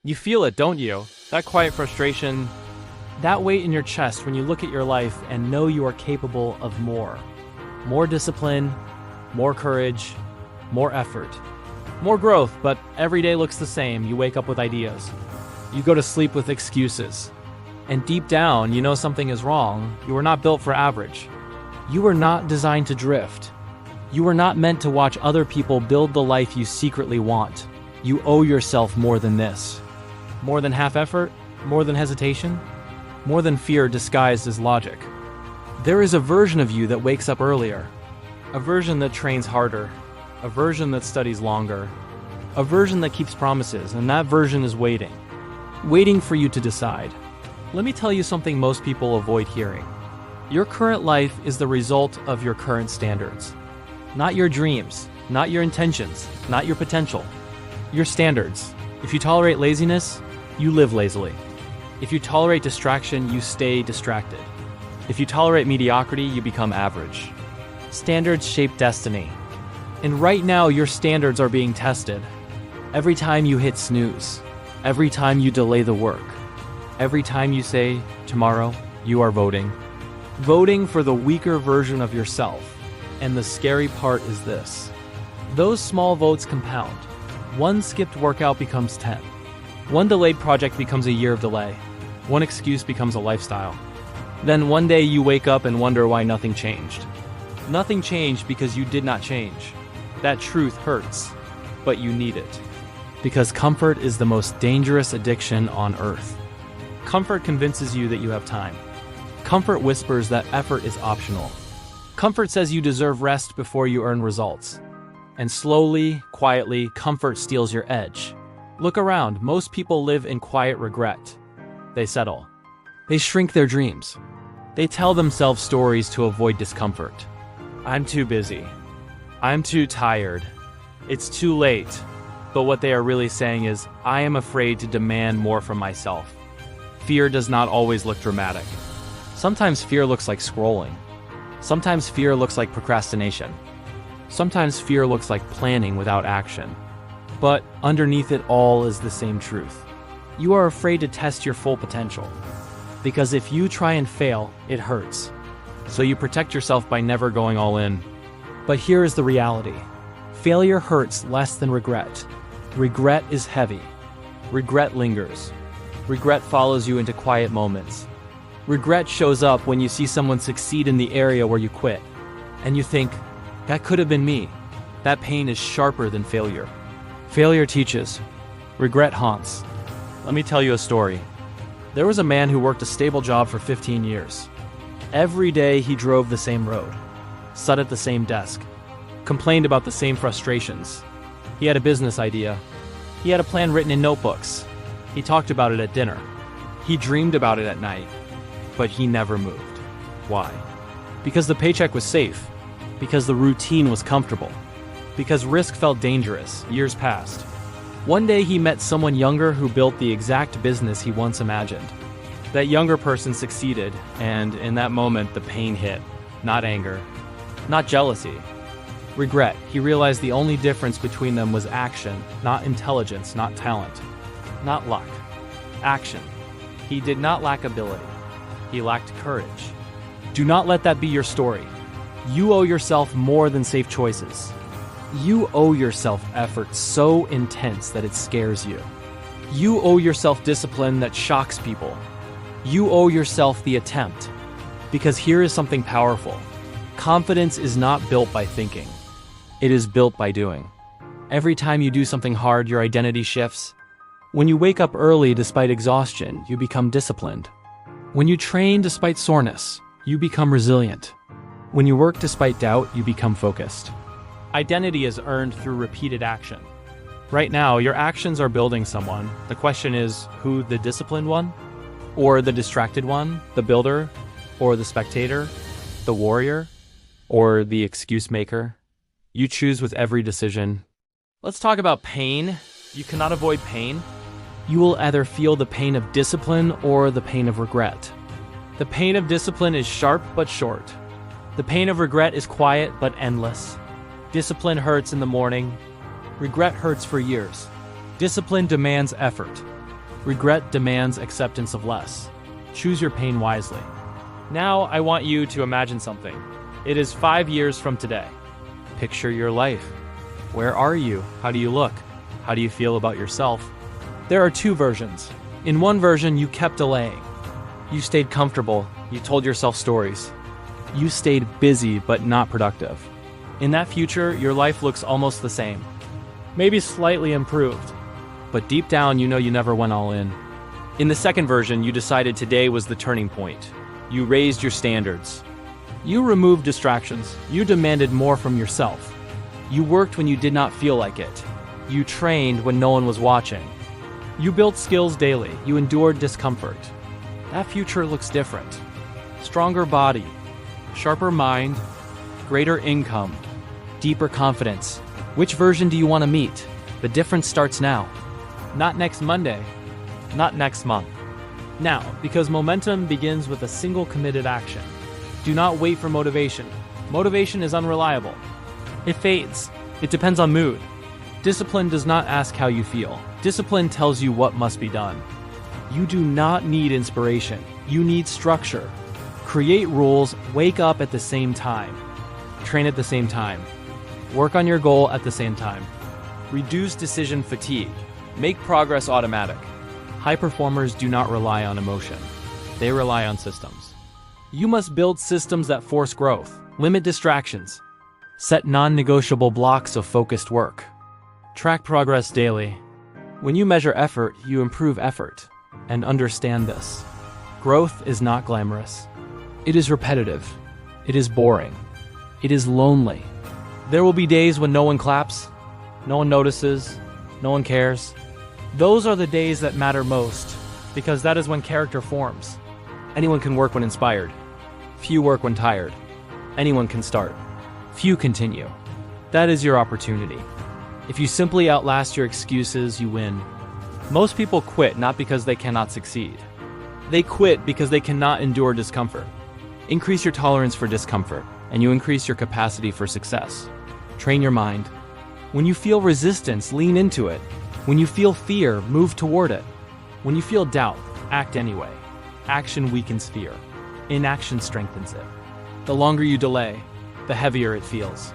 You feel it, don't you? That quiet frustration, that weight in your chest when you look at your life and know you are capable of more. More discipline, more courage, more effort, more growth, but every day looks the same. You wake up with ideas. You go to sleep with excuses. And deep down, you know something is wrong. You were not built for average. You were not designed to drift. You were not meant to watch other people build the life you secretly want. You owe yourself more than this. More than half effort, more than hesitation, more than fear disguised as logic. There is a version of you that wakes up earlier, a version that trains harder, a version that studies longer, a version that keeps promises, and that version is waiting for you to decide. Let me tell you something most people avoid hearing. Your current life is the result of your current standards. Not your dreams, not your intentions, not your potential. Your standards. If you tolerate laziness, you live lazily. If you tolerate distraction, you stay distracted. If you tolerate mediocrity, you become average. Standards shape destiny. And right now, your standards are being tested. Every time you hit snooze, every time you delay the work, every time you say, tomorrow, you are voting. Voting for the weaker version of yourself. And the scary part is this. Those small votes compound. One skipped workout becomes 10. One delayed project becomes a year of delay. One excuse becomes a lifestyle. Then one day you wake up and wonder why nothing changed. Nothing changed because you did not change. That truth hurts, but you need it. Because comfort is the most dangerous addiction on earth. Comfort convinces you that you have time. Comfort whispers that effort is optional. Comfort says you deserve rest before you earn results. And slowly, quietly, comfort steals your edge. Look around, most people live in quiet regret. They settle. They shrink their dreams. They tell themselves stories to avoid discomfort. I'm too busy. I'm too tired. It's too late. But what they are really saying is, I am afraid to demand more from myself. Fear does not always look dramatic. Sometimes fear looks like scrolling. Sometimes fear looks like procrastination. Sometimes fear looks like planning without action. But underneath it all is the same truth. You are afraid to test your full potential. Because if you try and fail, it hurts. So you protect yourself by never going all in. But here is the reality. Failure hurts less than regret. Regret is heavy. Regret lingers. Regret follows you into quiet moments. Regret shows up when you see someone succeed in the area where you quit. And you think, that could have been me. That pain is sharper than failure. Failure teaches. Regret haunts. Let me tell you a story. There was a man who worked a stable job for 15 years. Every day he drove the same road, sat at the same desk, complained about the same frustrations. He had a business idea. He had a plan written in notebooks. He talked about it at dinner. He dreamed about it at night. But he never moved. Why? Because the paycheck was safe. Because the routine was comfortable. Because risk felt dangerous. Years passed. One day he met someone younger who built the exact business he once imagined. That younger person succeeded, and in that moment the pain hit. Not anger. Not jealousy. Regret. He realized the only difference between them was action, not intelligence, not talent. Not luck. Action. He did not lack ability. He lacked courage. Do not let that be your story. You owe yourself more than safe choices. You owe yourself effort so intense that it scares you. You owe yourself discipline that shocks people. You owe yourself the attempt. Because here is something powerful. Confidence is not built by thinking. It is built by doing. Every time you do something hard, your identity shifts. When you wake up early despite exhaustion, you become disciplined. When you train despite soreness, you become resilient. When you work despite doubt, you become focused. Identity is earned through repeated action. Right now, your actions are building someone. The question is, who, the disciplined one? Or the distracted one? The builder? Or the spectator? The warrior? Or the excuse maker? You choose with every decision. Let's talk about pain. You cannot avoid pain. You will either feel the pain of discipline or the pain of regret. The pain of discipline is sharp but short. The pain of regret is quiet but endless. Discipline hurts in the morning. Regret hurts for years. Discipline demands effort. Regret demands acceptance of less. Choose your pain wisely. Now, I want you to imagine something. It is 5 years from today. Picture your life. Where are you? How do you look? How do you feel about yourself? There are two versions. In one version, you kept delaying. You stayed comfortable. You told yourself stories. You stayed busy but not productive. In that future, your life looks almost the same. Maybe slightly improved. But deep down, you know you never went all in. In the second version, you decided today was the turning point. You raised your standards. You removed distractions. You demanded more from yourself. You worked when you did not feel like it. You trained when no one was watching. You built skills daily. You endured discomfort. That future looks different. Stronger body, sharper mind, greater income, deeper confidence. Which version do you want to meet? The difference starts now. Not next Monday, not next month. Now, because momentum begins with a single committed action. Do not wait for motivation. Motivation is unreliable. It fades. It depends on mood. Discipline does not ask how you feel. Discipline tells you what must be done. You do not need inspiration. You need structure. Create rules, wake up at the same time. Train at the same time. Work on your goal at the same time. Reduce decision fatigue. Make progress automatic. High performers do not rely on emotion. They rely on systems. You must build systems that force growth, limit distractions, set non-negotiable blocks of focused work. Track progress daily. When you measure effort, you improve effort. And understand this. Growth is not glamorous. It is repetitive. It is boring. It is lonely. There will be days when no one claps, no one notices, no one cares. Those are the days that matter most, because that is when character forms. Anyone can work when inspired. Few work when tired. Anyone can start. Few continue. That is your opportunity. If you simply outlast your excuses, you win. Most people quit not because they cannot succeed. They quit because they cannot endure discomfort. Increase your tolerance for discomfort, and you increase your capacity for success. Train your mind. When you feel resistance, lean into it. When you feel fear, move toward it. When you feel doubt, act anyway. Action weakens fear. Inaction strengthens it. The longer you delay, the heavier it feels.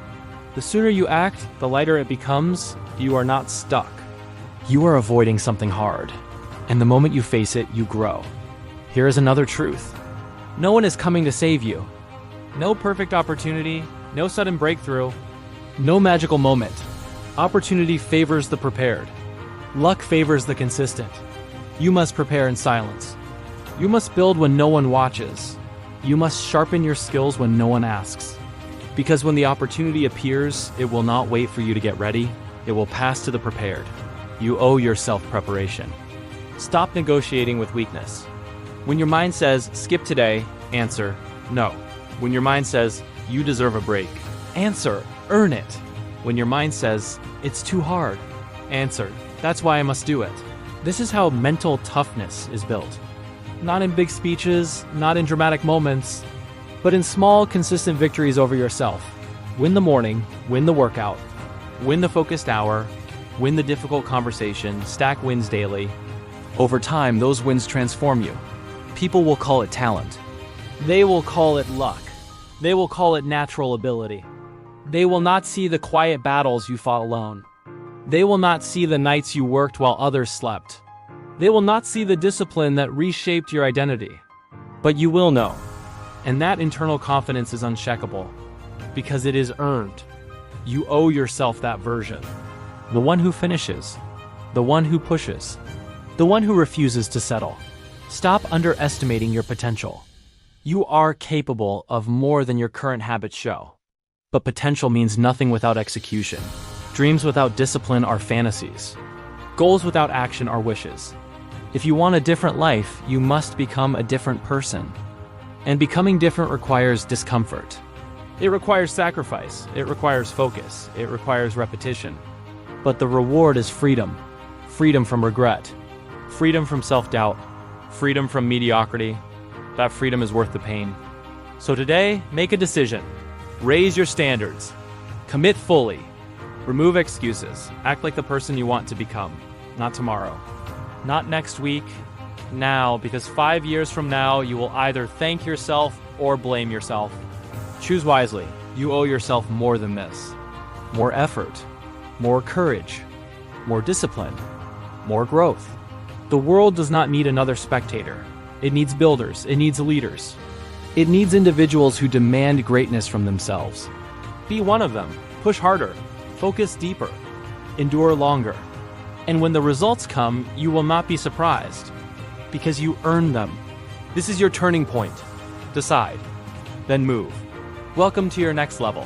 The sooner you act, the lighter it becomes. You are not stuck. You are avoiding something hard. And the moment you face it, you grow. Here is another truth. No one is coming to save you. No perfect opportunity, no sudden breakthrough, no magical moment. Opportunity favors the prepared. Luck favors the consistent. You must prepare in silence. You must build when no one watches. You must sharpen your skills when no one asks. Because when the opportunity appears, it will not wait for you to get ready. It will pass to the prepared. You owe yourself preparation. Stop negotiating with weakness. When your mind says, skip today, answer, no. When your mind says, you deserve a break, answer, earn it. When your mind says, it's too hard, answer, that's why I must do it. This is how mental toughness is built. Not in big speeches, not in dramatic moments, but in small, consistent victories over yourself. Win the morning, win the workout, win the focused hour, win the difficult conversation, stack wins daily. Over time, those wins transform you. People will call it talent. They will call it luck. They will call it natural ability. They will not see the quiet battles you fought alone. They will not see the nights you worked while others slept. They will not see the discipline that reshaped your identity. But you will know. And that internal confidence is unshakable, because it is earned. You owe yourself that version. The one who finishes. The one who pushes. The one who refuses to settle. Stop underestimating your potential. You are capable of more than your current habits show. But potential means nothing without execution. Dreams without discipline are fantasies. Goals without action are wishes. If you want a different life, you must become a different person. And becoming different requires discomfort. It requires sacrifice. It requires focus. It requires repetition. But the reward is freedom. Freedom from regret. Freedom from self-doubt. Freedom from mediocrity. That freedom is worth the pain. So today, make a decision. Raise your standards. Commit fully. Remove excuses. Act like the person you want to become, not tomorrow. Not next week, now, because 5 years from now, you will either thank yourself or blame yourself. Choose wisely. You owe yourself more than this. More effort, more courage, more discipline, more growth. The world does not need another spectator. It needs builders. It needs leaders. It needs individuals who demand greatness from themselves. Be one of them. Push harder. Focus deeper. Endure longer. And when the results come, you will not be surprised, because you earned them. This is your turning point. Decide. Then move. Welcome to your next level.